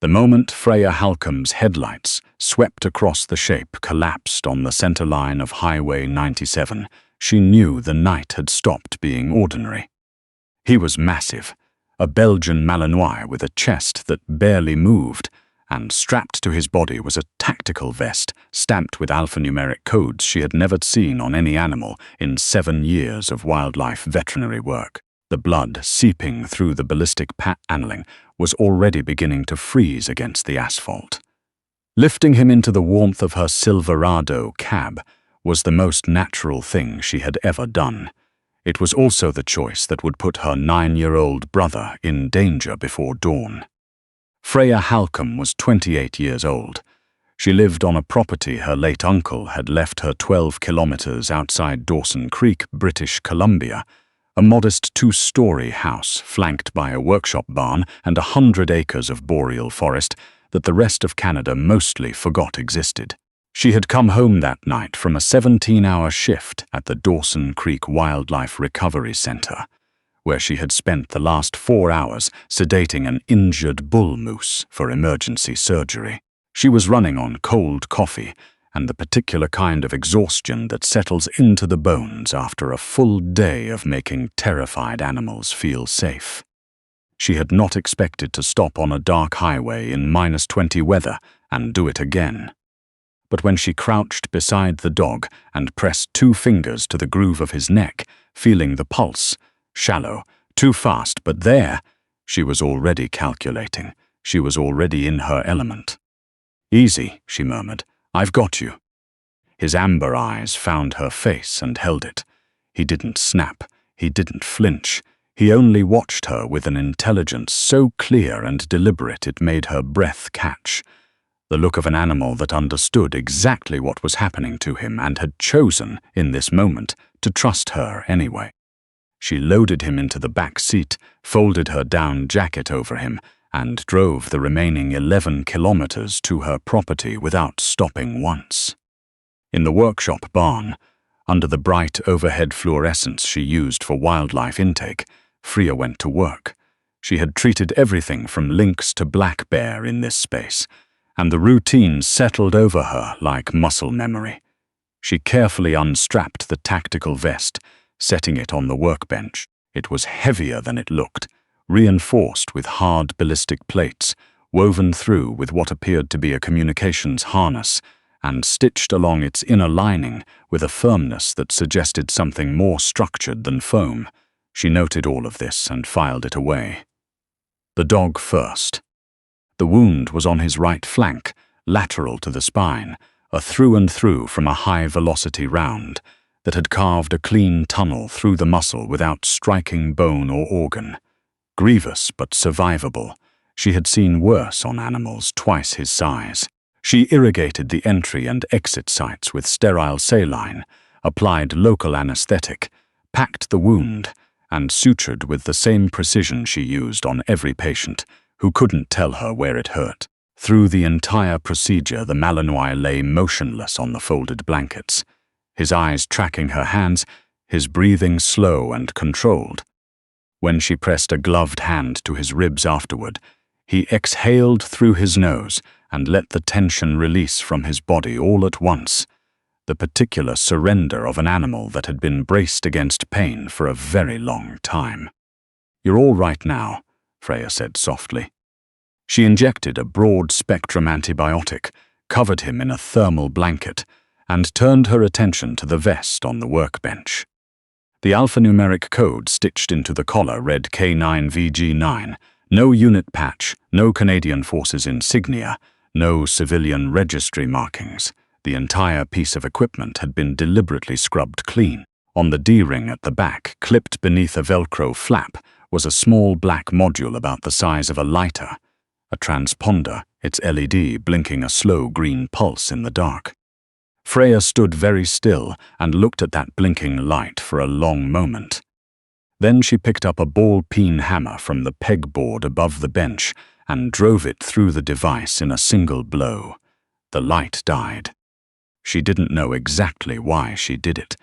The moment Freya Halcomb's headlights swept across the shape collapsed on the center line of Highway 97, she knew the night had stopped being ordinary. He was massive, a Belgian Malinois with a chest that barely moved, and strapped to his body was a tactical vest stamped with alphanumeric codes she had never seen on any animal in 7 years of wildlife veterinary work. The blood seeping through the ballistic paneling was already beginning to freeze against the asphalt. Lifting him into the warmth of her Silverado cab was the most natural thing she had ever done. It was also the choice that would put her 9-year-old brother in danger before dawn. Freya Halcomb was 28 years old. She lived on a property her late uncle had left her 12 kilometers outside Dawson Creek, British Columbia, a modest 2-story house flanked by a workshop barn and 100 acres of boreal forest that the rest of Canada mostly forgot existed. She had come home that night from a 17-hour shift at the Dawson Creek Wildlife Recovery Center, where she had spent the last 4 hours sedating an injured bull moose for emergency surgery. She was running on cold coffee and the particular kind of exhaustion that settles into the bones after a full day of making terrified animals feel safe. She had not expected to stop on a dark highway in -20 weather and do it again. But when she crouched beside the dog and pressed 2 fingers to the groove of his neck, feeling the pulse, shallow, too fast, but there, she was already calculating. She was already in her element. "Easy," she murmured. "I've got you." His amber eyes found her face and held it. He didn't snap. He didn't flinch. He only watched her with an intelligence so clear and deliberate it made her breath catch. The look of an animal that understood exactly what was happening to him and had chosen, in this moment, to trust her anyway. She loaded him into the back seat, folded her down jacket over him, and drove the remaining 11 kilometers to her property without stopping once. In the workshop barn, under the bright overhead fluorescence she used for wildlife intake, Freya went to work. She had treated everything from lynx to black bear in this space, and the routine settled over her like muscle memory. She carefully unstrapped the tactical vest, setting it on the workbench. It was heavier than it looked, reinforced with hard ballistic plates, woven through with what appeared to be a communications harness, and stitched along its inner lining with a firmness that suggested something more structured than foam. She noted all of this and filed it away. The dog first. The wound was on his right flank, lateral to the spine, a through and through from a high-velocity round that had carved a clean tunnel through the muscle without striking bone or organ. Grievous but survivable. She had seen worse on animals twice his size. She irrigated the entry and exit sites with sterile saline, applied local anesthetic, packed the wound, and sutured with the same precision she used on every patient who couldn't tell her where it hurt. Through the entire procedure, the Malinois lay motionless on the folded blankets, his eyes tracking her hands, his breathing slow and controlled. When she pressed a gloved hand to his ribs afterward, he exhaled through his nose and let the tension release from his body all at once, the particular surrender of an animal that had been braced against pain for a very long time. "You're all right now," Freya said softly. She injected a broad-spectrum antibiotic, covered him in a thermal blanket, and turned her attention to the vest on the workbench. The alphanumeric code stitched into the collar read K9VG9, no unit patch, no Canadian Forces insignia, no civilian registry markings. The entire piece of equipment had been deliberately scrubbed clean. On the D-ring at the back, clipped beneath a Velcro flap, was a small black module about the size of a lighter, a transponder, its LED blinking a slow green pulse in the dark. Freya stood very still and looked at that blinking light for a long moment. Then she picked up a ball-peen hammer from the pegboard above the bench and drove it through the device in a single blow. The light died. She didn't know exactly why she did it.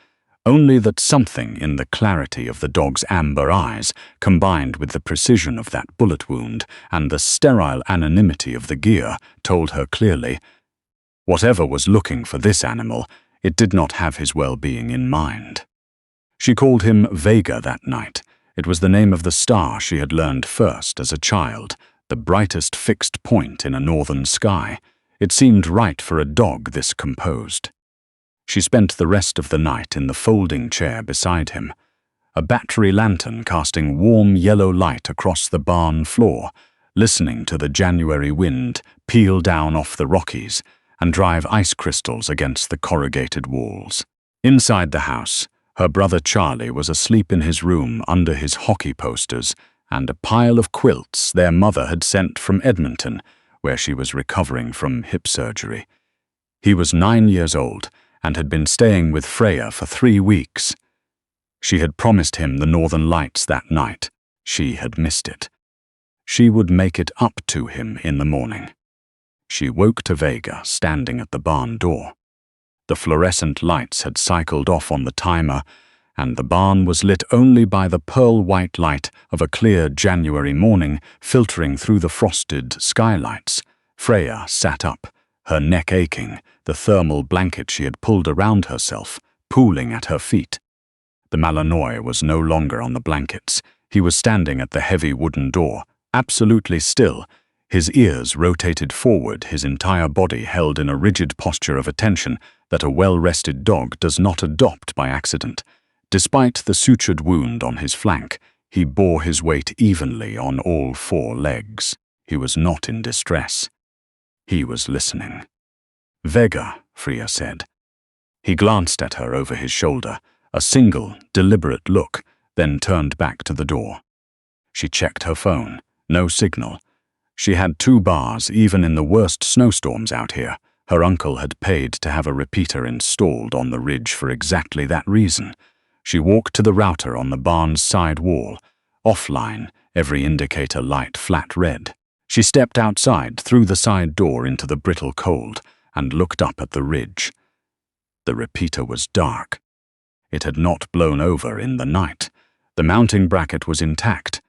only that something in the clarity of the dog's amber eyes, combined with the precision of that bullet wound and the sterile anonymity of the gear, told her clearly, whatever was looking for this animal, it did not have his well-being in mind. She called him Vega that night. It was the name of the star she had learned first as a child, the brightest fixed point in a northern sky. It seemed right for a dog this composed. She spent the rest of the night in the folding chair beside him, a battery lantern casting warm yellow light across the barn floor, listening to the January wind peel down off the Rockies and drive ice crystals against the corrugated walls. Inside the house, her brother Charlie was asleep in his room under his hockey posters and a pile of quilts their mother had sent from Edmonton, where she was recovering from hip surgery. He was 9 years old and had been staying with Freya for 3 weeks. She had promised him the Northern Lights that night. She had missed it. She would make it up to him in the morning. She woke to Vega standing at the barn door. The fluorescent lights had cycled off on the timer, and the barn was lit only by the pearl-white light of a clear January morning filtering through the frosted skylights. Freya sat up, her neck aching, the thermal blanket she had pulled around herself, pooling at her feet. The Malinois was no longer on the blankets. He was standing at the heavy wooden door, absolutely still, his ears rotated forward, his entire body held in a rigid posture of attention that a well-rested dog does not adopt by accident. Despite the sutured wound on his flank, he bore his weight evenly on all 4 legs. He was not in distress. He was listening. "Vega," Freya said. He glanced at her over his shoulder, a single, deliberate look, then turned back to the door. She checked her phone. No signal. She had 2 bars even in the worst snowstorms out here. Her uncle had paid to have a repeater installed on the ridge for exactly that reason. She walked to the router on the barn's side wall, offline, every indicator light flat red. She stepped outside through the side door into the brittle cold and looked up at the ridge. The repeater was dark. It had not blown over in the night. The mounting bracket was intact.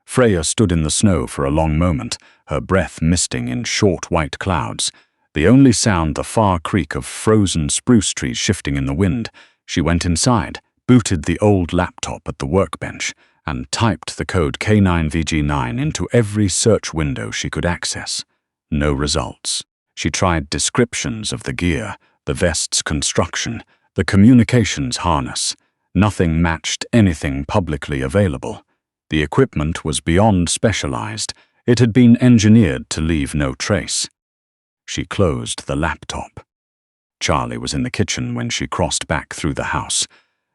Freya stood in the snow for a long moment, her breath misting in short white clouds. The only sound the far creak of frozen spruce trees shifting in the wind. She went inside, booted the old laptop at the workbench, and typed the code K9VG9 into every search window she could access. No results. She tried descriptions of the gear, the vest's construction, the communications harness. Nothing matched anything publicly available. The equipment was beyond specialized. It had been engineered to leave no trace. She closed the laptop. Charlie was in the kitchen when she crossed back through the house,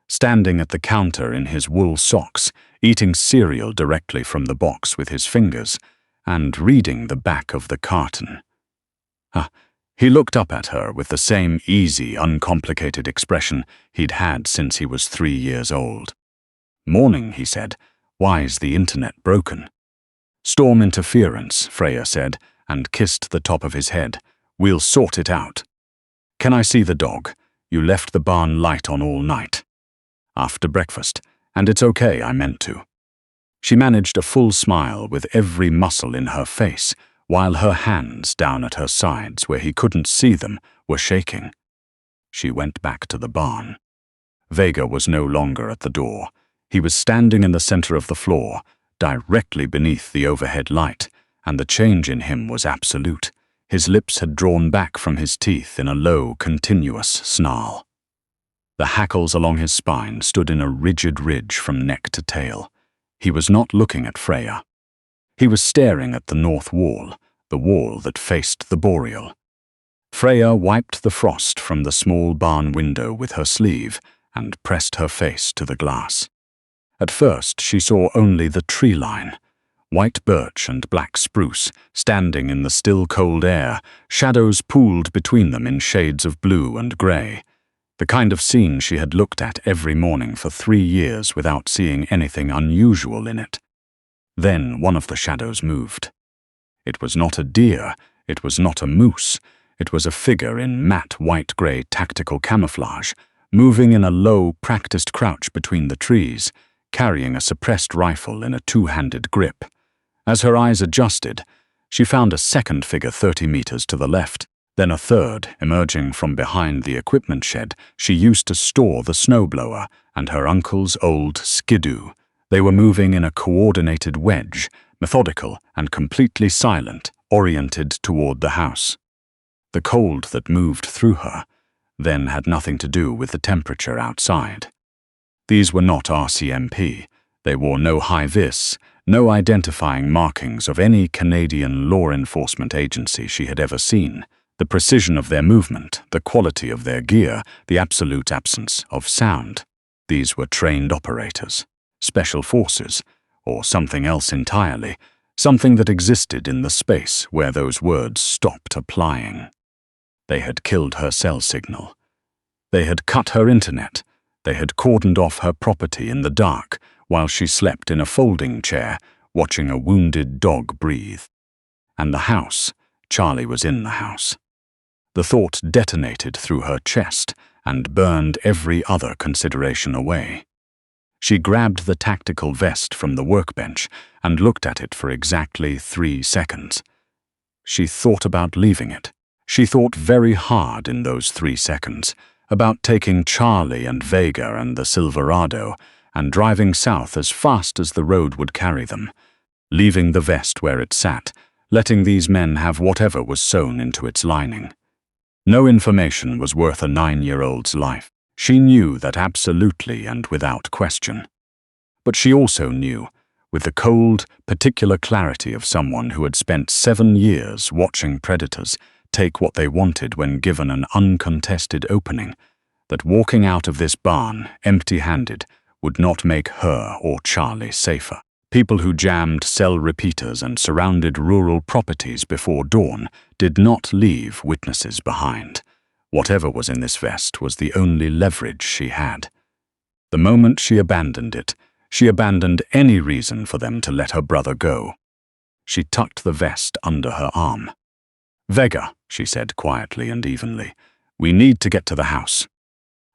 standing at the counter in his wool socks, eating cereal directly from the box with his fingers, and reading the back of the carton. He looked up at her with the same easy, uncomplicated expression he'd had since he was 3 years old. "Morning," he said. "Why's the internet broken?" "Storm interference," Freya said, and kissed the top of his head. "We'll sort it out." "Can I see the dog? You left the barn light on all night." "After breakfast, and it's okay, I meant to." She managed a full smile with every muscle in her face, while her hands down at her sides, where he couldn't see them, were shaking. She went back to the barn. Vega was no longer at the door. He was standing in the center of the floor, directly beneath the overhead light, and the change in him was absolute. His lips had drawn back from his teeth in a low, continuous snarl. The hackles along his spine stood in a rigid ridge from neck to tail. He was not looking at Freya. He was staring at the north wall, the wall that faced the boreal. Freya wiped the frost from the small barn window with her sleeve and pressed her face to the glass. At first she saw only the tree line, white birch and black spruce, standing in the still cold air, shadows pooled between them in shades of blue and grey. The kind of scene she had looked at every morning for 3 years without seeing anything unusual in it. Then one of the shadows moved. It was not a deer, it was not a moose, it was a figure in matte white-grey tactical camouflage, moving in a low, practiced crouch between the trees, carrying a suppressed rifle in a two-handed grip. As her eyes adjusted, she found a second figure 30 meters to the left, then a third emerging from behind the equipment shed she used to store the snowblower and her uncle's old skidoo. They were moving in a coordinated wedge, methodical and completely silent, oriented toward the house. The cold that moved through her then had nothing to do with the temperature outside. These were not RCMP. They wore no high-vis, no identifying markings of any Canadian law enforcement agency she had ever seen. The precision of their movement, the quality of their gear, the absolute absence of sound. These were trained operators, special forces, or something else entirely, something that existed in the space where those words stopped applying. They had killed her cell signal. They had cut her internet. They had cordoned off her property in the dark while she slept in a folding chair, watching a wounded dog breathe. And the house, Charlie was in the house. The thought detonated through her chest and burned every other consideration away. She grabbed the tactical vest from the workbench and looked at it for exactly 3 seconds. She thought about leaving it. She thought very hard in those 3 seconds about taking Charlie and Vega and the Silverado and driving south as fast as the road would carry them, leaving the vest where it sat, letting these men have whatever was sewn into its lining. No information was worth a 9-year-old's life. She knew that absolutely and without question. But she also knew, with the cold, particular clarity of someone who had spent 7 years watching predators take what they wanted when given an uncontested opening, that walking out of this barn empty-handed would not make her or Charlie safer. People who jammed cell repeaters and surrounded rural properties before dawn did not leave witnesses behind. Whatever was in this vest was the only leverage she had. The moment she abandoned it, she abandoned any reason for them to let her brother go. She tucked the vest under her arm. "Vega," she said quietly and evenly, "we need to get to the house."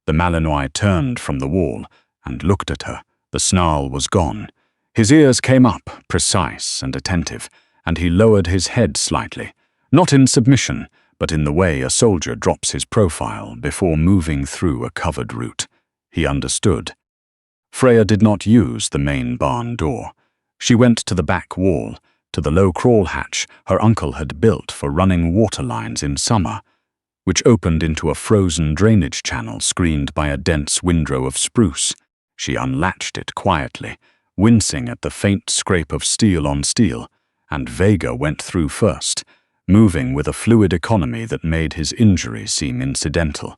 The Malinois turned from the wall and looked at her. The snarl was gone. His ears came up, precise and attentive, and he lowered his head slightly, not in submission, but in the way a soldier drops his profile before moving through a covered route. He understood. Freya did not use the main barn door. She went to the back wall, to the low crawl hatch her uncle had built for running water lines in summer, which opened into a frozen drainage channel screened by a dense windrow of spruce. She unlatched it quietly, wincing at the faint scrape of steel on steel, and Vega went through first, moving with a fluid economy that made his injury seem incidental.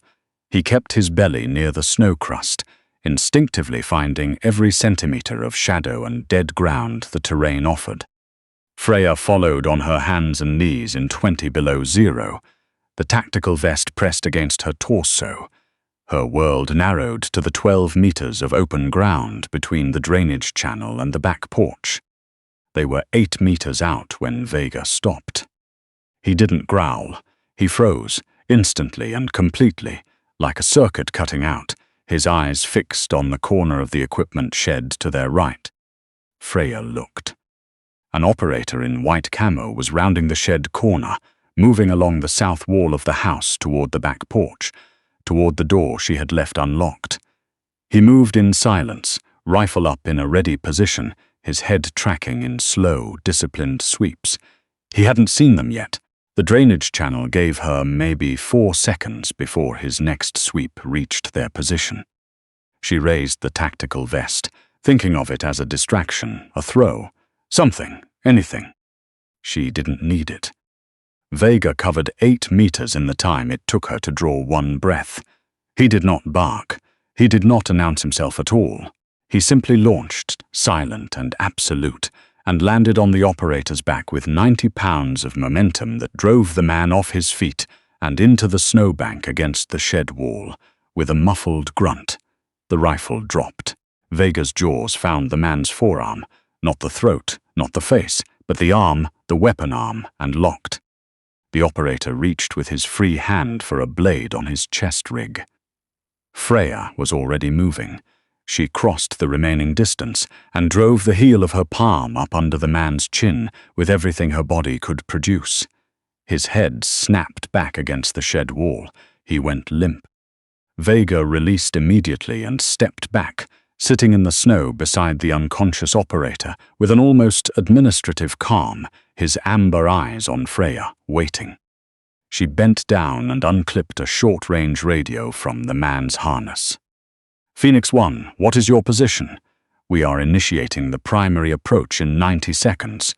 He kept his belly near the snow crust, instinctively finding every centimeter of shadow and dead ground the terrain offered. Freya followed on her hands and knees in 20 below zero, the tactical vest pressed against her torso. Her world narrowed to the 12 meters of open ground between the drainage channel and the back porch. They were 8 meters out when Vega stopped. He didn't growl. He froze, instantly and completely, like a circuit cutting out, his eyes fixed on the corner of the equipment shed to their right. Freya looked. An operator in white camo was rounding the shed corner, moving along the south wall of the house toward the back porch, toward the door she had left unlocked. He moved in silence, rifle up in a ready position, his head tracking in slow, disciplined sweeps. He hadn't seen them yet. The drainage channel gave her maybe 4 seconds before his next sweep reached their position. She raised the tactical vest, thinking of it as a distraction, a throw, something, anything. She didn't need it. Vega covered 8 meters in the time it took her to draw one breath. He did not bark. He did not announce himself at all. He simply launched, silent and absolute, and landed on the operator's back with 90 pounds of momentum that drove the man off his feet and into the snowbank against the shed wall. With a muffled grunt, the rifle dropped. Vega's jaws found the man's forearm, not the throat, not the face, but the arm, the weapon arm, and locked. The operator reached with his free hand for a blade on his chest rig. Freya was already moving. She crossed the remaining distance and drove the heel of her palm up under the man's chin with everything her body could produce. His head snapped back against the shed wall. He went limp. Vega released immediately and stepped back, sitting in the snow beside the unconscious operator with an almost administrative calm, his amber eyes on Freya, waiting. She bent down and unclipped a short-range radio from the man's harness. "Phoenix 1, what is your position? We are initiating the primary approach in 90 seconds.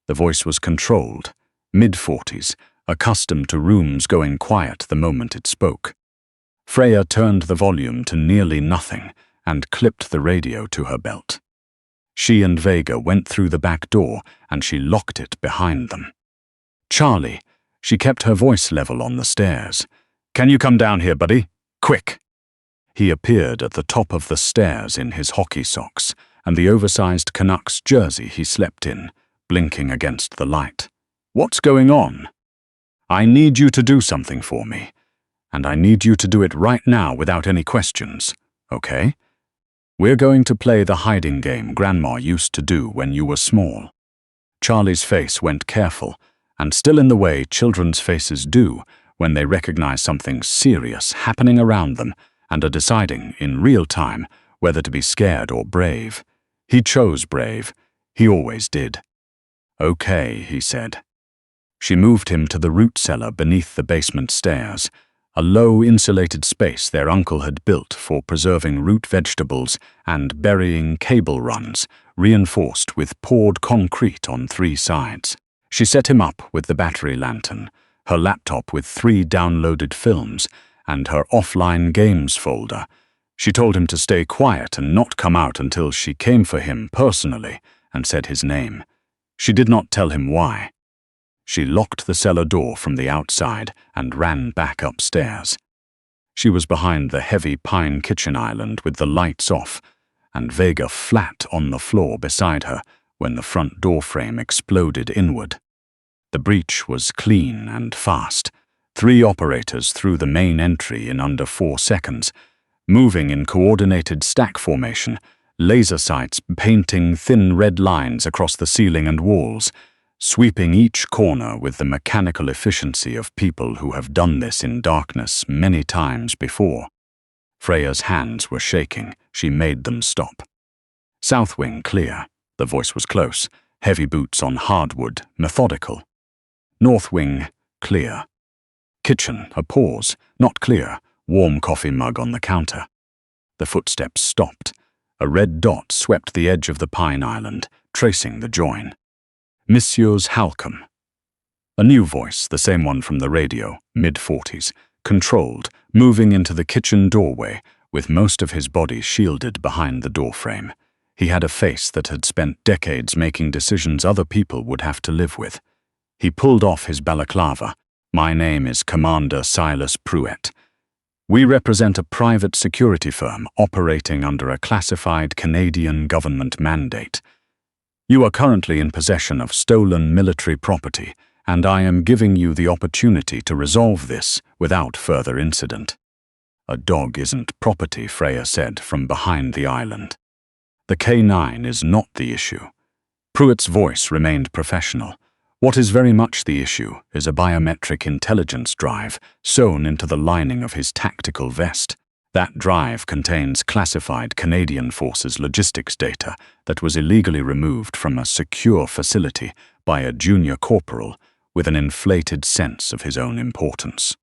The voice was controlled, mid-40s, accustomed to rooms going quiet the moment it spoke. Freya turned the volume to nearly nothing and clipped the radio to her belt. She and Vega went through the back door and she locked it behind them. "Charlie," she kept her voice level on the stairs. "Can you come down here, buddy? Quick!" He appeared at the top of the stairs in his hockey socks and the oversized Canucks jersey he slept in, blinking against the light. "What's going on?" "I need you to do something for me, and I need you to do it right now without any questions, okay? We're going to play the hiding game Grandma used to do when you were small." Charlie's face went careful, and still in the way children's faces do when they recognize something serious happening around them and are deciding in real time whether to be scared or brave. He chose brave. He always did. "Okay," he said. She moved him to the root cellar beneath the basement stairs, a low insulated space their uncle had built for preserving root vegetables and burying cable runs, reinforced with poured concrete on 3 sides. She set him up with the battery lantern, her laptop with 3 downloaded films, and her offline games folder. She told him to stay quiet and not come out until she came for him personally and said his name. She did not tell him why. She locked the cellar door from the outside and ran back upstairs. She was behind the heavy pine kitchen island with the lights off, and Vega flat on the floor beside her when the front door frame exploded inward. The breach was clean and fast. 3 operators through the main entry in under 4 seconds, moving in coordinated stack formation, laser sights painting thin red lines across the ceiling and walls, sweeping each corner with the mechanical efficiency of people who have done this in darkness many times before. Freya's hands were shaking. She made them stop. "South wing clear." The voice was close. Heavy boots on hardwood, methodical. "North wing clear." Kitchen, a pause. Not clear. Warm coffee mug on the counter. The footsteps stopped. A red dot swept the edge of the pine island, tracing the join. "Messieurs Halcomb." A new voice, the same one from the radio, mid-40s, controlled, moving into the kitchen doorway, with most of his body shielded behind the doorframe. He had a face that had spent decades making decisions other people would have to live with. He pulled off his balaclava. "My name is Commander Silas Pruett. We represent a private security firm operating under a classified Canadian government mandate. You are currently in possession of stolen military property, and I am giving you the opportunity to resolve this without further incident." "A dog isn't property," Freya said from behind the island. "The K9 is not the issue." Pruett's voice remained professional. "What is very much the issue is a biometric intelligence drive sewn into the lining of his tactical vest. That drive contains classified Canadian Forces logistics data that was illegally removed from a secure facility by a junior corporal with an inflated sense of his own importance."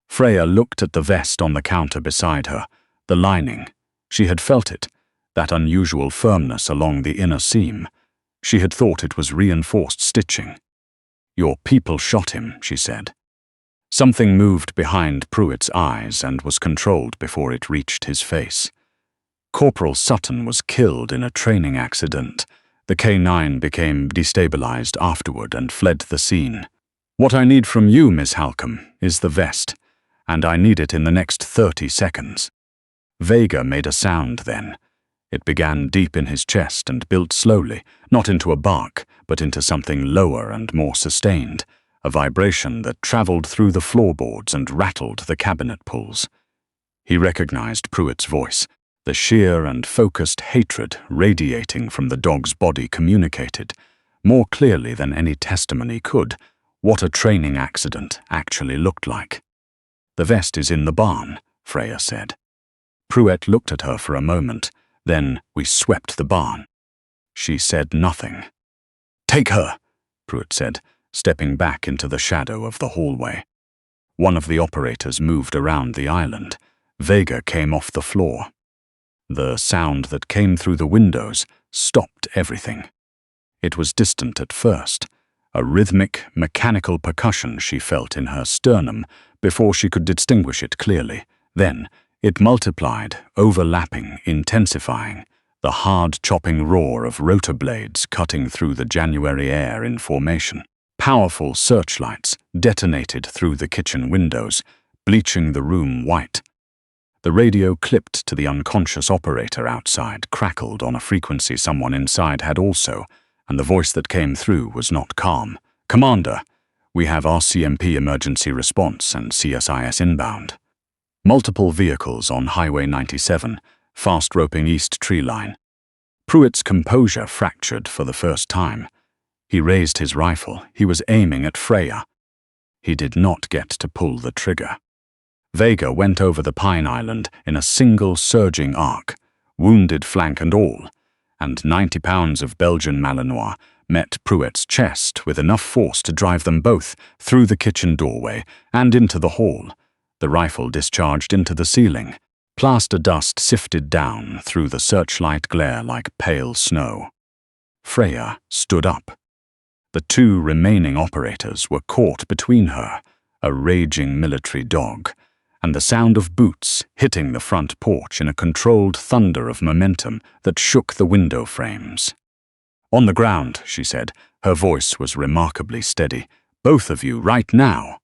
Freya looked at the vest on the counter beside her. The lining. She had felt it, that unusual firmness along the inner seam. She had thought it was reinforced stitching. "Your people shot him," she said. Something moved behind Pruett's eyes and was controlled before it reached his face. "Corporal Sutton was killed in a training accident. The K9 became destabilized afterward and fled the scene. What I need from you, Miss Halcomb, is the vest, and I need it in the next 30 seconds. Vega made a sound then. It began deep in his chest and built slowly, not into a bark, but into something lower and more sustained, a vibration that traveled through the floorboards and rattled the cabinet pulls. He recognized Pruett's voice. The sheer and focused hatred radiating from the dog's body communicated, more clearly than any testimony could, what a training accident actually looked like. "The vest is in the barn," Freya said. Pruett looked at her for a moment, then "We swept the barn." She said nothing. "Take her," Pruett said, stepping back into the shadow of the hallway. One of the operators moved around the island. Vega came off the floor. The sound that came through the windows stopped everything. It was distant at first, a rhythmic, mechanical percussion she felt in her sternum before she could distinguish it clearly. Then it multiplied, overlapping, intensifying, the hard chopping roar of rotor blades cutting through the January air in formation. Powerful searchlights detonated through the kitchen windows, bleaching the room white. The radio clipped to the unconscious operator outside crackled on a frequency someone inside had also, and the voice that came through was not calm. "Commander, we have RCMP emergency response and CSIS inbound. Multiple vehicles on Highway 97, fast roping east tree line." Pruett's composure fractured for the first time. He raised his rifle. He was aiming at Freya. He did not get to pull the trigger. Vega went over the Pine Island in a single surging arc, wounded flank and all, and 90 pounds of Belgian Malinois met Pruett's chest with enough force to drive them both through the kitchen doorway and into the hall. The rifle discharged into the ceiling. Plaster dust sifted down through the searchlight glare like pale snow. Freya stood up. The two remaining operators were caught between her, a raging military dog, and the sound of boots hitting the front porch in a controlled thunder of momentum that shook the window frames. "On the ground," she said. Her voice was remarkably steady. "Both of you, right now."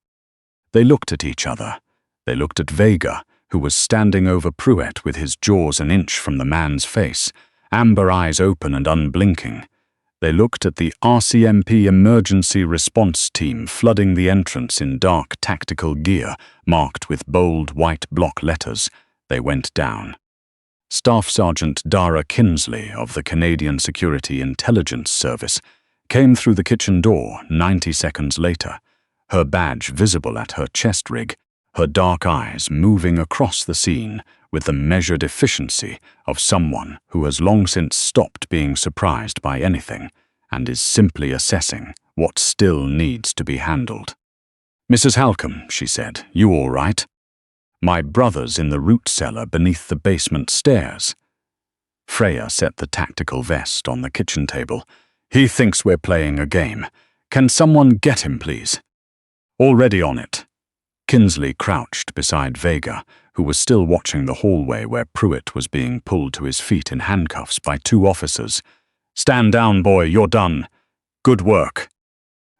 They looked at each other. They looked at Vega, who was standing over Pruett with his jaws an inch from the man's face, amber eyes open and unblinking. They looked at the RCMP emergency response team flooding the entrance in dark tactical gear, marked with bold white block letters. They went down. Staff Sergeant Dara Kinsley of the Canadian Security Intelligence Service came through the kitchen door 90 seconds later, her badge visible at her chest rig, her dark eyes moving across the scene with the measured efficiency of someone who has long since stopped being surprised by anything and is simply assessing what still needs to be handled. "Mrs. Halcomb," she said, "you all right?" "My brother's in the root cellar beneath the basement stairs." Freya set the tactical vest on the kitchen table. "He thinks we're playing a game. Can someone get him, please?" "Already on it." Kinsley crouched beside Vega, who was still watching the hallway where Pruett was being pulled to his feet in handcuffs by two officers. "Stand down, boy, you're done. Good work."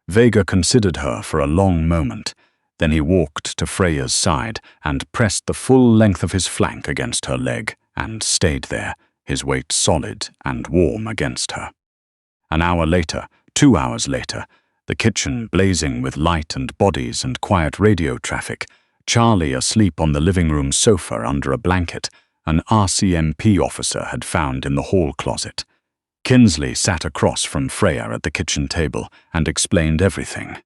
Vega considered her for a long moment. Then he walked to Freya's side and pressed the full length of his flank against her leg and stayed there, his weight solid and warm against her. An hour later, 2 hours later, the kitchen blazing with light and bodies and quiet radio traffic, Charlie asleep on the living room sofa under a blanket an RCMP officer had found in the hall closet. Kinsley sat across from Freya at the kitchen table and explained everything.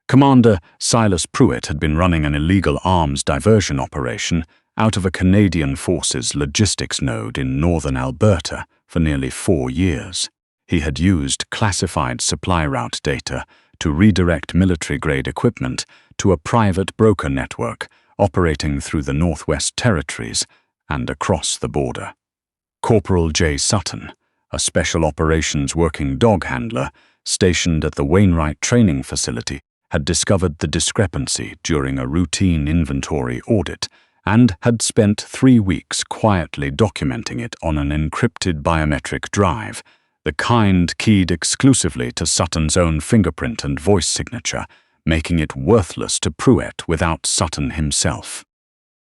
Commander Silas Pruett had been running an illegal arms diversion operation out of a Canadian Forces logistics node in northern Alberta for nearly 4 years. He had used classified supply route data to redirect military-grade equipment to a private broker network operating through the Northwest Territories and across the border. Corporal J. Sutton, a special operations working dog handler stationed at the Wainwright training facility, had discovered the discrepancy during a routine inventory audit and had spent 3 weeks quietly documenting it on an encrypted biometric drive, the kind keyed exclusively to Sutton's own fingerprint and voice signature, making it worthless to Pruett without Sutton himself.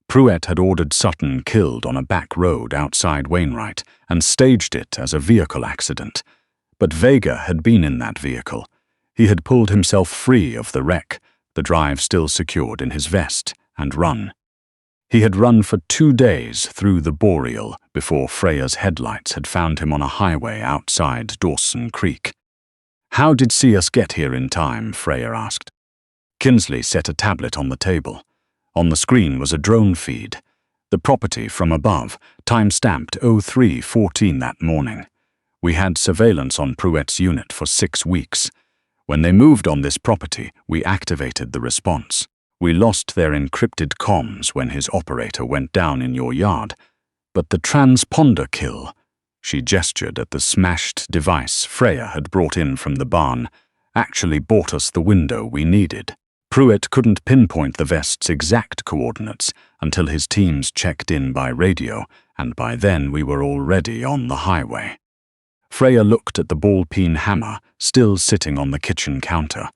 Pruett had ordered Sutton killed on a back road outside Wainwright and staged it as a vehicle accident. But Vega had been in that vehicle. He had pulled himself free of the wreck, the drive still secured in his vest, and run. He had run for 2 days through the boreal before Freya's headlights had found him on a highway outside Dawson Creek. "How did us get here in time?" Freya asked. Kinsley set a tablet on the table. On the screen was a drone feed. The property from above, time-stamped 03:14 that morning. We had surveillance on Pruett's unit for 6 weeks. When they moved on this property, we activated the response. We lost their encrypted comms when his operator went down in your yard. But the transponder kill, she gestured at the smashed device Freya had brought in from the barn, actually bought us the window we needed. Pruett couldn't pinpoint the vest's exact coordinates until his teams checked in by radio, and by then we were already on the highway. Freya looked at the ball-peen hammer still sitting on the kitchen counter.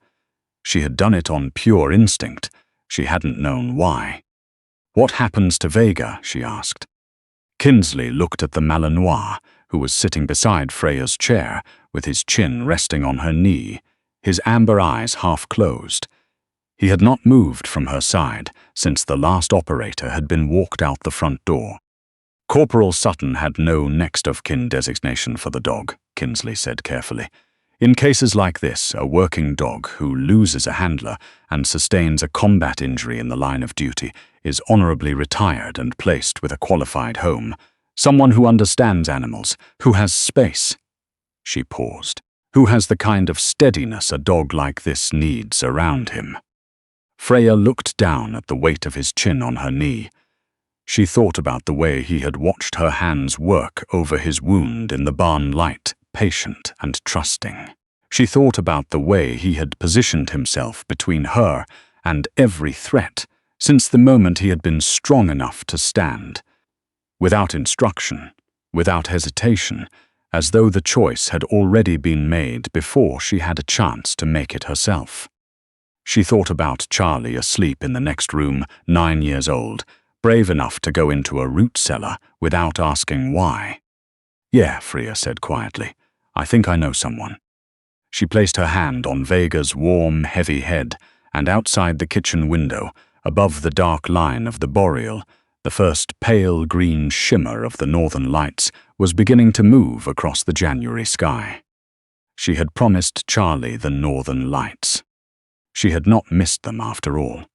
She had done it on pure instinct. She hadn't known why. "What happens to Vega?" she asked. Kinsley looked at the Malinois, who was sitting beside Freya's chair, with his chin resting on her knee, his amber eyes half closed. He had not moved from her side since the last operator had been walked out the front door. "Corporal Sutton had no next-of-kin designation for the dog," Kinsley said carefully. "In cases like this, a working dog who loses a handler and sustains a combat injury in the line of duty is honorably retired and placed with a qualified home. Someone who understands animals, who has space." She paused. "Who has the kind of steadiness a dog like this needs around him." Freya looked down at the weight of his chin on her knee. She thought about the way he had watched her hands work over his wound in the barn light, patient and trusting. She thought about the way he had positioned himself between her and every threat since the moment he had been strong enough to stand. Without instruction, without hesitation, as though the choice had already been made before she had a chance to make it herself. She thought about Charlie asleep in the next room, 9 years old, brave enough to go into a root cellar without asking why. "Yeah," Freya said quietly. "I think I know someone." She placed her hand on Vega's warm, heavy head, and outside the kitchen window, above the dark line of the boreal, the first pale green shimmer of the northern lights was beginning to move across the January sky. She had promised Charlie the northern lights. She had not missed them after all.